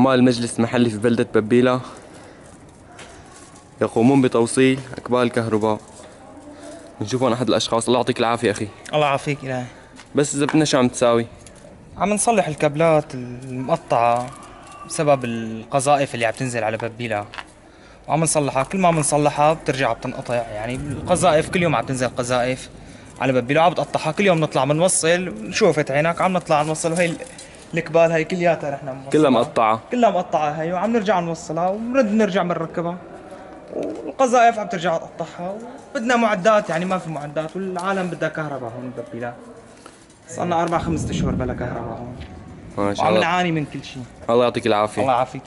عمال المجلس المحلي في بلدة ببيلة يقومون بتوصيل أكبال الكهرباء. نشوف هون أحد الأشخاص. الله يعطيك العافية أخي. الله يعافيك إلهي. بس إذا بدنا شو عم تساوي؟ عم نصلح الكابلات المقطعة بسبب القذائف اللي عم تنزل على ببيلة، وعم نصلحها. كل ما عم نصلحها بترجع بتنقطع، يعني القذائف كل يوم عم تنزل قذائف على ببيلة وعم بتقطعها. كل يوم نطلع بنوصل، شوفت عينك عم نطلع نوصل، وهي الكبال هي كلياتها نحن موصلها كلها مقطعة. كلها مقطعة هي، وعم نرجع نوصلها نرجع بنركبها، والقذائف عم ترجع تقطعها. بدنا معدات، يعني ما في معدات، والعالم بدها كهرباء هون ببيلة. صرنا 4 5 اشهر بلا كهرباء هون، ما شاء وعم الله. نعاني من كل شيء. الله يعطيك العافية. الله يعافيك.